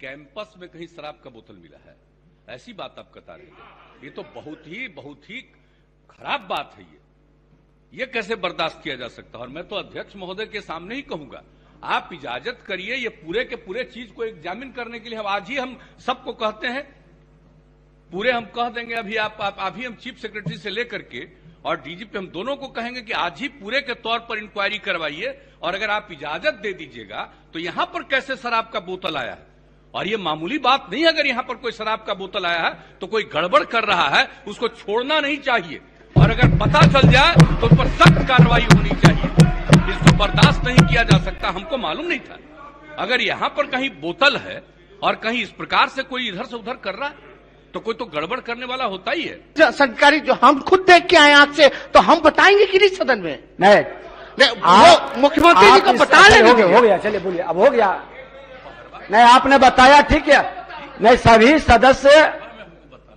Campus में कहीं शराब का बोतल मिला है, ऐसी बात आप बता रहे हैं। ये तो बहुत ही खराब बात है। ये कैसे बर्दाश्त किया जा सकता है? और मैं तो अध्यक्ष महोदय के सामने ही कहूंगा, आप इजाजत करिए ये पूरे के पूरे चीज को एग्जामिन करने के लिए। आज ही हम सबको कहते हैं, पूरे हम कह देंगे अभी हम चीफ सेक्रेटरी से लेकर के और डीजीपी हम दोनों को कहेंगे कि आज ही पूरे के तौर पर इंक्वायरी करवाइए, और अगर आप इजाजत दे दीजिएगा तो यहां पर कैसे शराब का बोतल आया है। और ये मामूली बात नहीं है, अगर यहां पर कोई शराब का बोतल आया है तो कोई गड़बड़ कर रहा है, उसको छोड़ना नहीं चाहिए, और अगर पता चल जाए तो उस पर सख्त कार्रवाई होनी चाहिए। इसको बर्दाश्त नहीं किया जा सकता। हमको मालूम नहीं था, अगर यहां पर कहीं बोतल है और कहीं इस प्रकार से कोई इधर से उधर कर रहा है तो कोई तो गड़बड़ करने वाला होता ही है। सरकारी जो हम खुद देख के आए आंख से, तो हम बताएंगे कि नहीं सदन में? नहीं, वो मुख्यमंत्री जी को बता लेंगे। हो गया, चलिए बोलिए, अब हो गया। नहीं, आपने बताया, ठीक है। नहीं, सभी सदस्य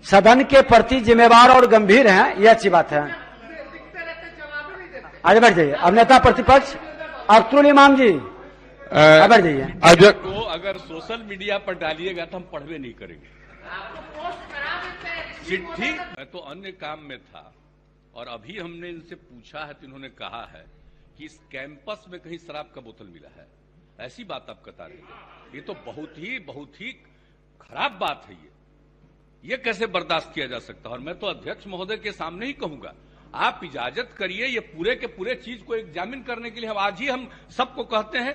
सदन के प्रति जिम्मेवार और गंभीर हैं, ये अच्छी बात है। आगे बढ़ जाइए। अब नेता प्रतिपक्ष अख्तरुल इमाम जी बढ़ जाइए। को अगर सोशल मीडिया पर डालिएगा तो हम पढ़वे नहीं करेंगे। चिट्ठी, मैं तो अन्य काम में था और अभी हमने इनसे पूछा है तो इन्होंने कहा है कि इस कैंपस में कहीं शराब का बोतल मिला है, ऐसी बात आप बता रहे हैं। ये तो बहुत ही खराब बात है। ये कैसे बर्दाश्त किया जा सकता है? और मैं तो अध्यक्ष महोदय के सामने ही कहूंगा, आप इजाजत करिए ये पूरे के पूरे चीज को एग्जामिन करने के लिए। आज ही हम सबको कहते हैं,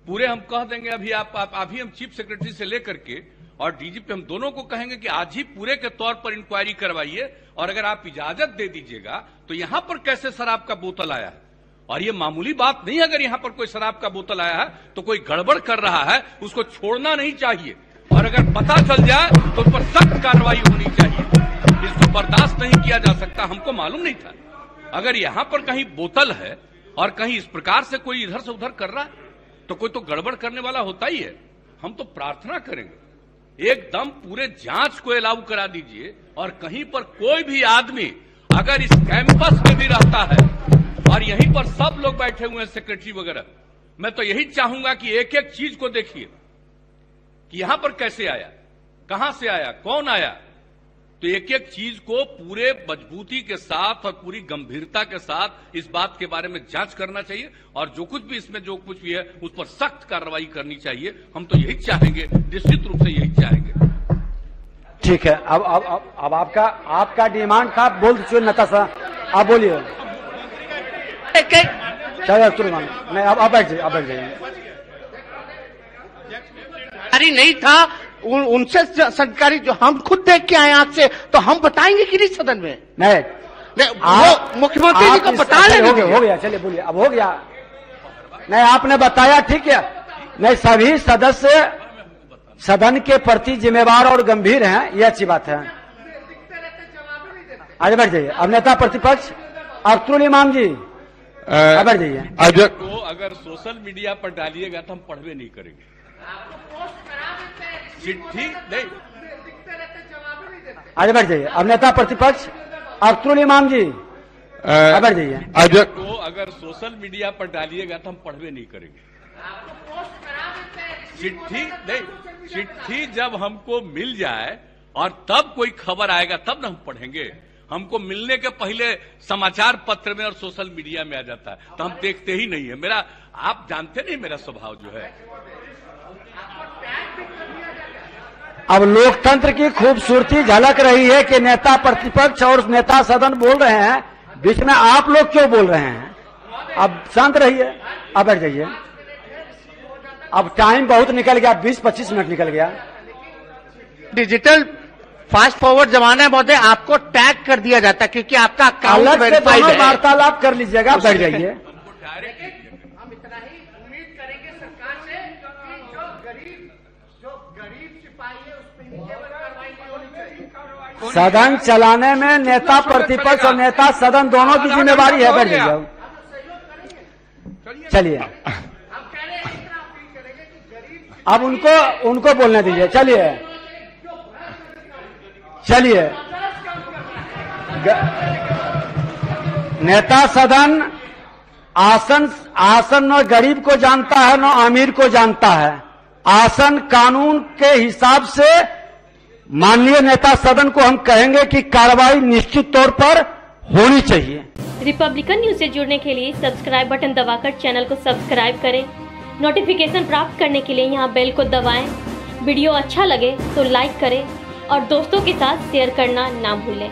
पूरे हम कह देंगे अभी हम चीफ सेक्रेटरी से लेकर के और डीजीपी हम दोनों को कहेंगे कि आज ही पूरे के तौर पर इंक्वायरी करवाइए, और अगर आप इजाजत दे दीजिएगा तो यहां पर कैसे शराब का बोतल आया है। और ये मामूली बात नहीं है, अगर यहां पर कोई शराब का बोतल आया है तो कोई गड़बड़ कर रहा है, उसको छोड़ना नहीं चाहिए, और अगर पता चल जाए तो उस पर सख्त कार्रवाई होनी चाहिए। इसको बर्दाश्त नहीं किया जा सकता। हमको मालूम नहीं था, अगर यहां पर कहीं बोतल है और कहीं इस प्रकार से कोई इधर से उधर कर रहा है तो कोई तो गड़बड़ करने वाला होता ही है। हम तो प्रार्थना करेंगे एकदम पूरे जांच को अलाउ करा दीजिए, और कहीं पर कोई भी आदमी अगर इस कैंपस में भी रहता है और यहीं पर सब लोग बैठे हुए हैं सेक्रेटरी वगैरह, मैं तो यही चाहूंगा कि एक एक चीज को देखिए कि यहां पर कैसे आया, कहां से आया, कौन आया। तो एक एक चीज को पूरे मजबूती के साथ और पूरी गंभीरता के साथ इस बात के बारे में जांच करना चाहिए, और जो कुछ भी इसमें जो कुछ भी है उस पर सख्त कार्रवाई करनी चाहिए। हम तो यही चाहेंगे, निश्चित रूप से यही चाहेंगे। ठीक है, अब आपका डिमांड था, बोल दीजिए नेता साहब, आप बोलिए। चलो नहीं, अब बैठ जाइए। अरे नहीं था, उनसे सरकारी जो हम खुद देख के आए आंख से, तो हम बताएंगे कि नहीं सदन में? नहीं, वो मुख्यमंत्री जी को बता लेंगे। हो गया, चलिए बोलिए, अब हो गया। नहीं, आपने बताया, ठीक है। नहीं, सभी सदस्य सदन के प्रति जिम्मेवार और गंभीर हैं, ये अच्छी बात है। आगे बढ़ जाइए। अब नेता प्रतिपक्ष अख्तरुल इमाम जी बढ़ जाइए। को अगर सोशल मीडिया पर डालिएगा तो हम पढ़वे नहीं करेंगे। चिट्ठी नहीं, आगे बढ़ जाइए। अब नेता प्रतिपक्ष अख्तरुल इमाम जी बढ़ जाइए। को अगर सोशल मीडिया पर डालिएगा तो हम पढ़वे नहीं करेंगे। चिट्ठी नहीं, चिट्ठी जब हमको मिल जाए और तब कोई खबर आएगा तब ना हम पढ़ेंगे। हमको मिलने के पहले समाचार पत्र में और सोशल मीडिया में आ जाता है, तो हम देखते ही नहीं है। मेरा, आप जानते नहीं मेरा स्वभाव जो है। अब लोकतंत्र की खूबसूरती झलक रही है कि नेता प्रतिपक्ष और नेता सदन बोल रहे हैं, बीच में आप लोग क्यों बोल रहे हैं? अब शांत रहिए, अब बैठ जाइए। अब टाइम बहुत निकल गया, 20-25 मिनट निकल गया। डिजिटल फास्ट फॉरवर्ड जमाना है महोदय, आपको टैग कर दिया जाता है क्योंकि आपका अकाउंट वेरीफाइड है। वार्तालाप कर लीजिएगा, बैठ जाइए। हम इतना ही उम्मीद करेंगे सरकार से कि जो गरीब सिपाही है उस पर नीचे कार्रवाई होनी चाहिए। सदन चलाने में नेता प्रतिपक्ष और नेता सदन दोनों की जिम्मेवारी है, बैठ जाइए। चलिए, अब उनको बोलने दीजिए। चलिए नेता सदन आसन न गरीब को जानता है न अमीर को जानता है। आसन कानून के हिसाब से माननीय नेता सदन को हम कहेंगे कि कार्रवाई निश्चित तौर पर होनी चाहिए। रिपब्लिकन न्यूज से जुड़ने के लिए सब्सक्राइब बटन दबाकर चैनल को सब्सक्राइब करें। नोटिफिकेशन प्राप्त करने के लिए यहाँ बेल को दबाएं। वीडियो अच्छा लगे तो लाइक करें और दोस्तों के साथ शेयर करना ना भूलें।